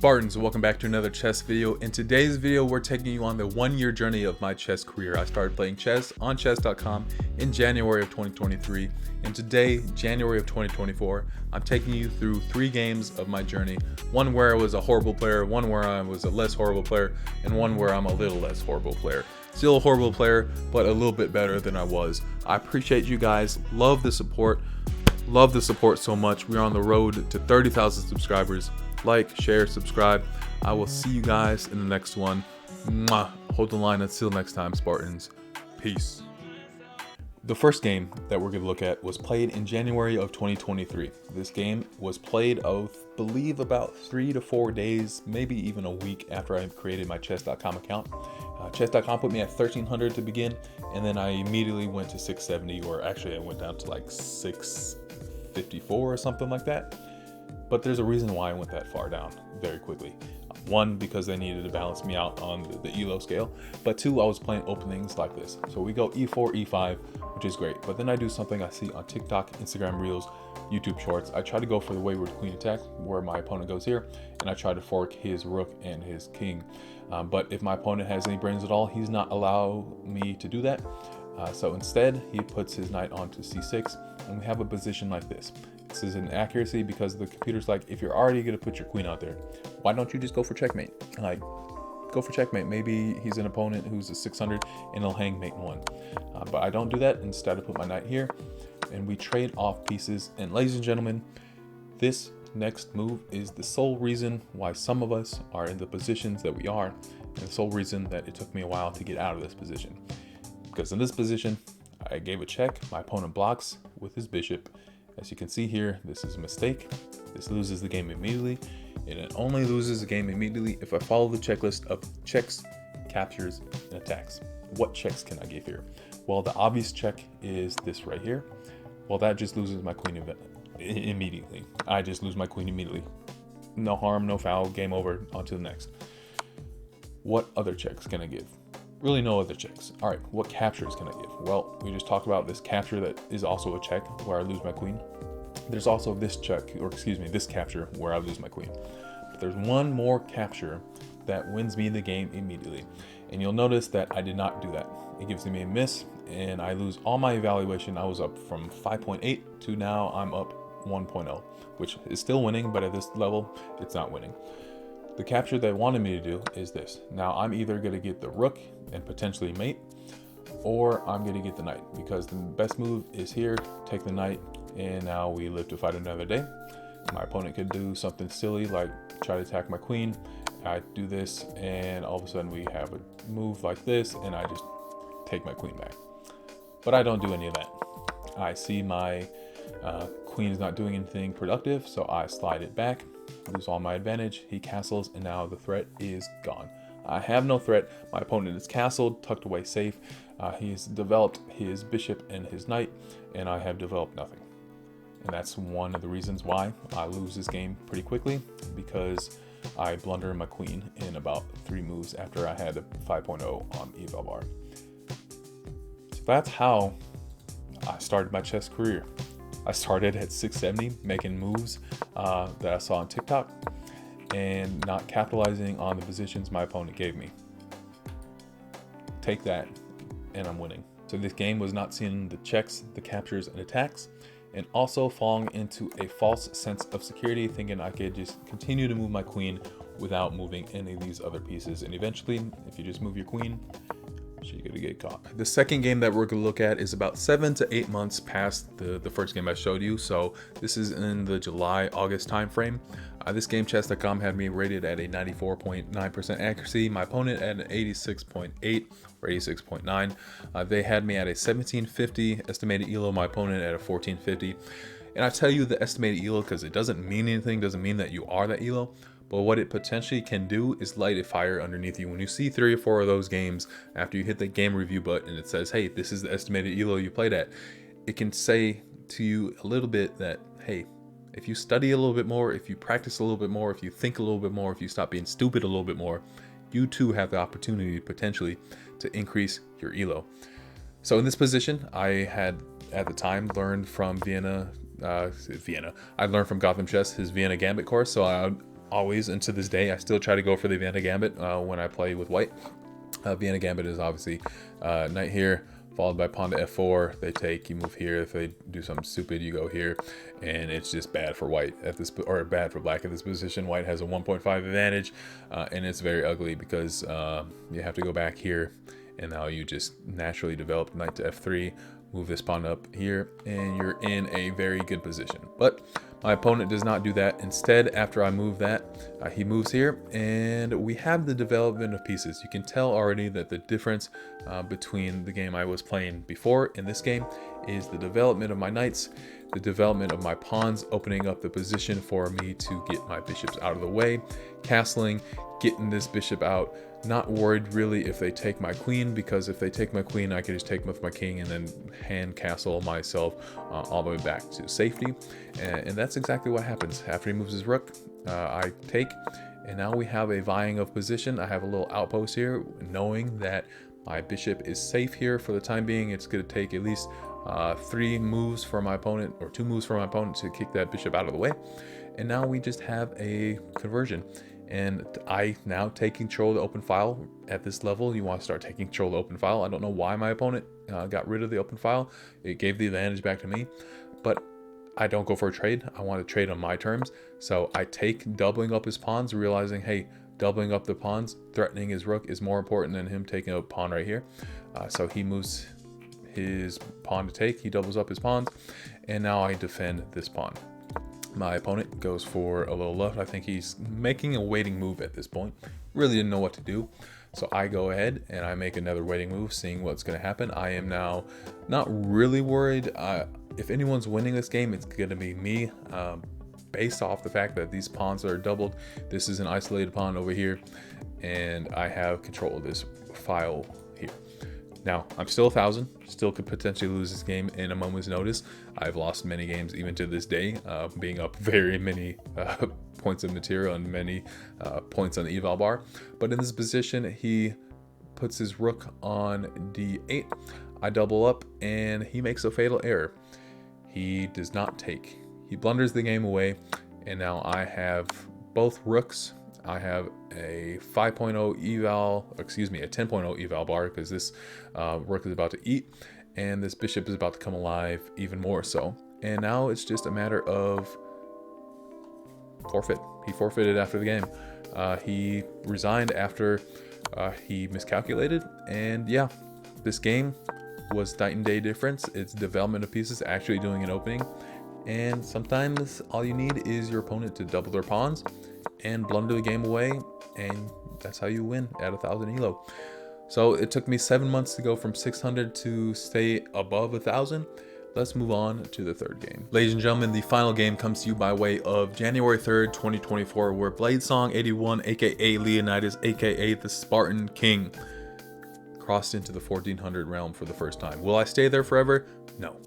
Spartans, welcome back to another chess video. In today's video, we're taking you on the 1-year journey of my chess career. I started playing chess on chess.com in January of 2023, and today, January of 2024, I'm taking you through 3 games of my journey. One where I was a horrible player, one where I was a less horrible player, and one where I'm a little less horrible player. Still a horrible player, but a little bit better than I was. I appreciate you guys. Love the support so much. We're on the road to 30,000 subscribers. Like, share, subscribe. I will see you guys in the next one. Mwah. Hold the line. Until next time, Spartans. Peace. The first game that we're going to look at was played in January of 2023. This game was played, I believe, about 3 to 4 days, maybe even a week after I created my chess.com account. Chess.com put me at 1300 to begin, and then I immediately went to 670, or actually I went down to like 654 or something like that. But there's a reason why I went that far down very quickly. One, because they needed to balance me out on the ELO scale, but 2, I was playing openings like this. So we go E4, E5, which is great. But then I do something I see on TikTok, Instagram Reels, YouTube Shorts. I try to go for the wayward queen attack, where my opponent goes here, and I try to fork his rook and his king. But if my opponent has any brains at all, he's not allow me to do that. So instead, he puts his knight onto C6, and we have a position like this. This is an accuracy because the computer's like, if you're already going to put your queen out there, why don't you just go for checkmate? Like, go for checkmate. Maybe he's an opponent who's a 600 and he'll hang mate in 1. But I don't do that. Instead, I put my knight here and we trade off pieces. And ladies and gentlemen, this next move is the sole reason why some of us are in the positions that we are, and the sole reason that it took me a while to get out of this position. Because in this position, I gave a check. My opponent blocks with his bishop. As you can see here, this is a mistake. This loses the game immediately, and it only loses the game immediately if I follow the checklist of checks, captures, and attacks. What checks can I give here? Well, the obvious check is this right here. Well, that just loses my queen immediately. I just lose my queen immediately. No harm, no foul, game over, on to the next. What other checks can I give? Really no other checks. All right, what captures can I give? Well, we just talked about this capture that is also a check where I lose my queen. There's also this check, or excuse me, this capture where I lose my queen. But there's one more capture that wins me the game immediately. And you'll notice that I did not do that. It gives me a miss and I lose all my evaluation. I was up from 5.8 to now I'm up 1.0, which is still winning, but at this level, it's not winning. The capture they wanted me to do is this. Now I'm either going to get the rook and potentially mate, or I'm going to get the knight, because the best move is here, take the knight, and now we live to fight another day. My opponent could do something silly like try to attack my queen. I do this, and all of a sudden we have a move like this, and I just take my queen back. But I don't do any of that. I see my queen is not doing anything productive, so I slide it back, lose all my advantage, he castles, and now the threat is gone. I have no threat. My opponent is castled, tucked away safe. He's developed his bishop and his knight, and I have developed nothing. And that's one of the reasons why I lose this game pretty quickly, because I blunder my queen in about 3 moves after I had a 5.0 on eval bar. So that's how I started my chess career. I started at 670 making moves that I saw on TikTok and not capitalizing on the positions my opponent gave me. Take that, and I'm winning. So this game was not seeing the checks, the captures, and attacks, and also falling into a false sense of security, thinking I could just continue to move my queen without moving any of these other pieces. And eventually, if you just move your queen, you're gonna get caught. The second game that we're gonna look at is about 7 to 8 months past the first game I showed you. So this is in the July-August time frame. This game, chess.com, had me rated at a 94.9% accuracy. My opponent at an 86.8 or 86.9. They had me at a 1750 estimated ELO, my opponent at a 1450. And I tell you the estimated ELO because it doesn't mean anything, doesn't mean that you are that ELO. But what it potentially can do is light a fire underneath you. When you see 3 or 4 of those games, after you hit the game review button and it says, hey, this is the estimated ELO you played at, it can say to you a little bit that, hey, if you study a little bit more, if you practice a little bit more, if you think a little bit more, if you stop being stupid a little bit more, you too have the opportunity potentially to increase your ELO. So in this position, I had at the time learned from I learned from Gotham Chess his Vienna Gambit course, so I always, and to this day, I still try to go for the Vienna Gambit when I play with white. Vienna Gambit is obviously knight here, followed by pawn to f4. They take, you move here. If they do something stupid, you go here, and it's just bad for white at this, or bad for black at this position. White has a 1.5 advantage, and it's very ugly because you have to go back here, and now you just naturally develop knight to f3, move this pawn up here, and you're in a very good position. But my opponent does not do that. Instead, after I move that, he moves here, and we have the development of pieces. You can tell already that the difference between the game I was playing before and this game is the development of my knights, the development of my pawns, opening up the position for me to get my bishops out of the way, castling, getting this bishop out. Not worried really if they take my queen, because if they take my queen, I can just take with my king and then hand castle myself all the way back to safety. And that's exactly what happens. After he moves his rook, I take, and now we have a vying of position. I have a little outpost here, knowing that my bishop is safe here for the time being. It's going to take at least 3 moves for my opponent, or 2 moves for my opponent to kick that bishop out of the way. And now we just have a conversion. And I now take control of the open file at this level. You want to start taking control of the open file. I don't know why my opponent got rid of the open file. It gave the advantage back to me, but I don't go for a trade. I want to trade on my terms. So I take doubling up his pawns, realizing, hey, doubling up the pawns, threatening his rook is more important than him taking a pawn right here. So he moves his pawn to take. He doubles up his pawns, and now I defend this pawn. My opponent goes for a little left. I think he's making a waiting move at this point. Really didn't know what to do. So I go ahead and I make another waiting move, seeing what's going to happen. I am now not really worried. If anyone's winning this game, it's going to be me, based off the fact that these pawns are doubled. This is an isolated pawn over here, and I have control of this file here. Now, I'm still 1,000, still could potentially lose this game in a moment's notice. I've lost many games even to this day, being up very many points of material and many points on the eval bar. But in this position, he puts his rook on d8. I double up, and he makes a fatal error. He does not take. He blunders the game away, and now I have both rooks. I have a 5.0 eval, excuse me, a 10.0 eval bar, because this rook is about to eat, and this bishop is about to come alive even more so. And now it's just a matter of forfeit. He forfeited after the game. He resigned after he miscalculated, and yeah, this game was night and day difference. It's development of pieces, actually doing an opening, and sometimes all you need is your opponent to double their pawns and blunder the game away, and that's how you win at 1,000 elo. So it took me 7 months to go from 600 to stay above 1,000. Let's move on to the third game. Ladies and gentlemen, the final game comes to you by way of January 3rd, 2024, where Bladesong81, aka Leonidas, aka the Spartan King, crossed into the 1400 realm for the first time. Will I stay there forever? No,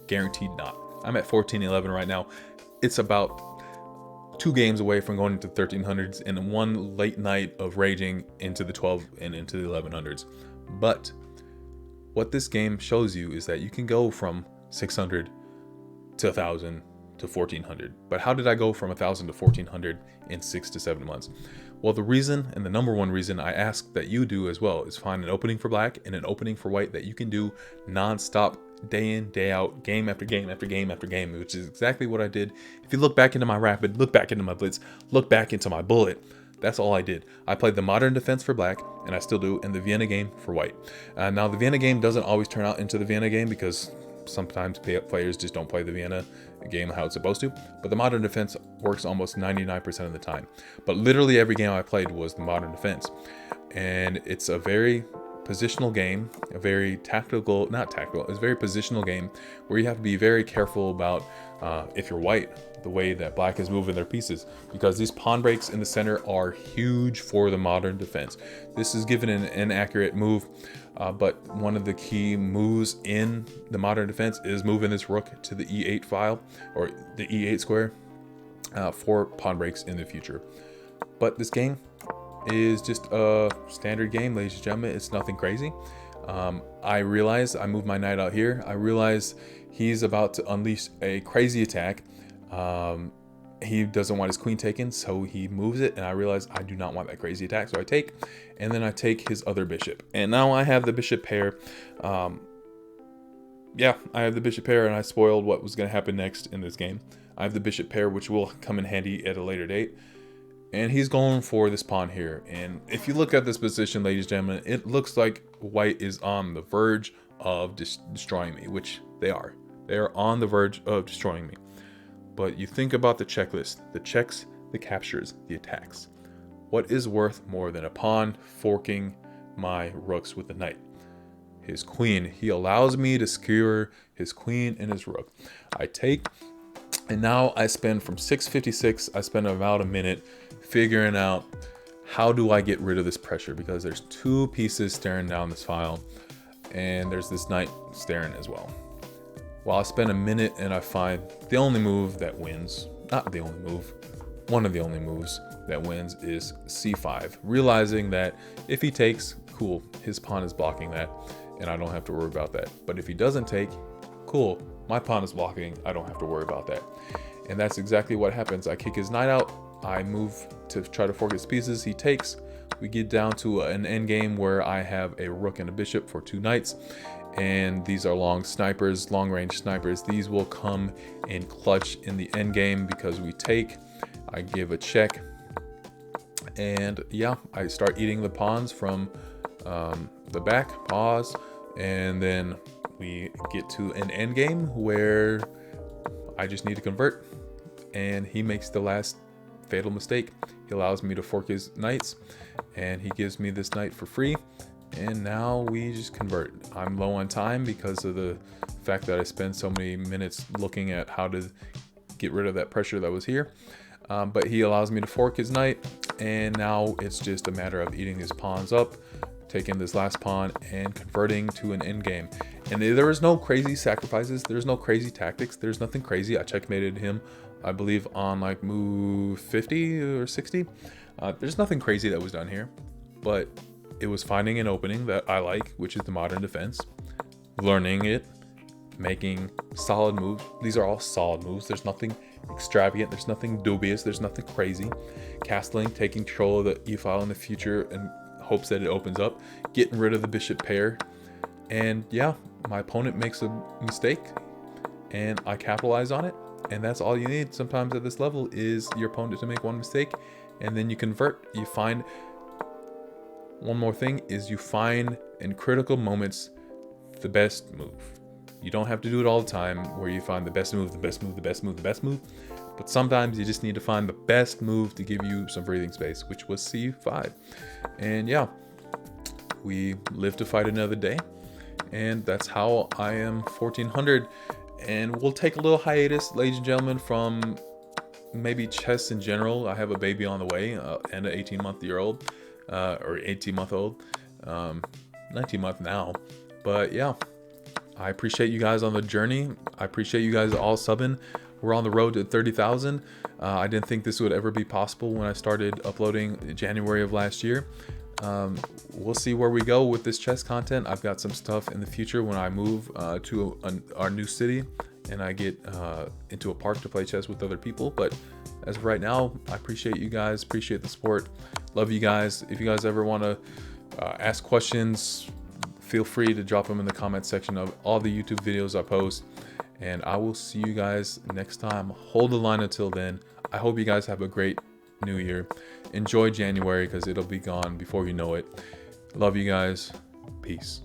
guaranteed not. I'm at 1411 right now. It's about 2 games away from going into 1300s and 1 late night of raging into the 12 and into the 1100s. But what this game shows you is that you can go from 600 to 1,000 to 1,400. But how did I go from 1,000 to 1,400 in 6 to 7 months? Well, the reason, and the number one reason I ask that you do as well, is find an opening for black and an opening for white that you can do non-stop, day in, day out, game after game after game after game, which is exactly what I did. If you look back into my rapid, look back into my blitz, look back into my bullet, that's all I did. I played the modern defense for black, and I still do, and the Vienna game for white. Now, the Vienna game doesn't always turn out into the Vienna game, because sometimes players just don't play the Vienna game how it's supposed to, but the modern defense works almost 99% of the time. But literally every game I played was the modern defense, and it's a very positional game, a very tactical, not tactical, it's a very positional game where you have to be very careful about, if you're white, the way that black is moving their pieces, because these pawn breaks in the center are huge for the modern defense. This is given an inaccurate move, but one of the key moves in the modern defense is moving this rook to the e8 file, or the e8 square, for pawn breaks in the future. But this game is just a standard game, ladies and gentlemen. It's nothing crazy. I realize I moved my knight out here. I realize he's about to unleash a crazy attack. he doesn't want his queen taken, so he moves it, and I realize I do not want that crazy attack, so I take, and then I take his other bishop, and now I have the bishop pair. Yeah, I have the bishop pair, and I spoiled what was going to happen next in this game. I have the bishop pair, which will come in handy at a later date, and he's going for this pawn here. And if you look at this position, ladies and gentlemen, it looks like white is on the verge of destroying me, which they are. They are on the verge of destroying me. But you think about the checklist, the checks, the captures, the attacks. What is worth more than a pawn forking my rooks with the knight? His queen. He allows me to skewer his queen and his rook. I take, and now I spend from 6:56, I spend about a minute figuring out how do I get rid of this pressure, because there's two pieces staring down this file, and there's this knight staring as well. Well, I spend a minute and I find the only move that wins, not the only move, one of the only moves that wins is c5, realizing that if he takes, cool, his pawn is blocking that, and I don't have to worry about that. But if he doesn't take, cool, my pawn is blocking, I don't have to worry about that. And that's exactly what happens. I kick his knight out, I move to try to fork his pieces, he takes, we get down to an endgame where I have a rook and a bishop for two knights, and these are long snipers, long range snipers. These will come in clutch in the endgame because we take, I give a check, and yeah, I start eating the pawns from the back, pause, and then we get to an end game where I just need to convert, and he makes the last fatal mistake. He allows me to fork his knights, and he gives me this knight for free, and now we just convert. I'm low on time because of the fact that I spent so many minutes looking at how to get rid of that pressure that was here. But he allows me to fork his knight, and now it's just a matter of eating his pawns up, taking this last pawn and converting to an endgame. And there is no crazy sacrifices, there's no crazy tactics, there's nothing crazy. I checkmated him, I believe, on like move 50 or 60. There's nothing crazy that was done here, but it was finding an opening that I like, which is the modern defense, learning it, making solid moves. These are all solid moves. There's nothing extravagant, there's nothing dubious, there's nothing crazy. Castling, taking control of the e-file in the future and hopes that it opens up, getting rid of the bishop pair. And yeah, my opponent makes a mistake and I capitalize on it, and that's all you need sometimes at this level, is your opponent to make one mistake, and then you convert. You find, one more thing is, you find in critical moments the best move. You don't have to do it all the time where you find the best move, the best move, the best move, the best move, but sometimes you just need to find the best move to give you some breathing space, which was c5. And yeah, we live to fight another day, and that's how I am 1400. And we'll take a little hiatus, ladies and gentlemen, from maybe chess in general. I have a baby on the way, and an 18-month-old, or 18-month-old, 19-month now. But yeah, I appreciate you guys on the journey. I appreciate you guys all subbing. We're on the road to 30,000. I didn't think this would ever be possible when I started uploading in January of last year. We'll see where we go with this chess content. I've got some stuff in the future when I move to our new city and I get into a park to play chess with other people. But as of right now, I appreciate you guys, appreciate the support. Love you guys. If you guys ever want to ask questions, feel free to drop them in the comment section of all the YouTube videos I post. And I will see you guys next time. Hold the line until then. I hope you guys have a great new year. Enjoy January because it'll be gone before you know it. Love you guys. Peace.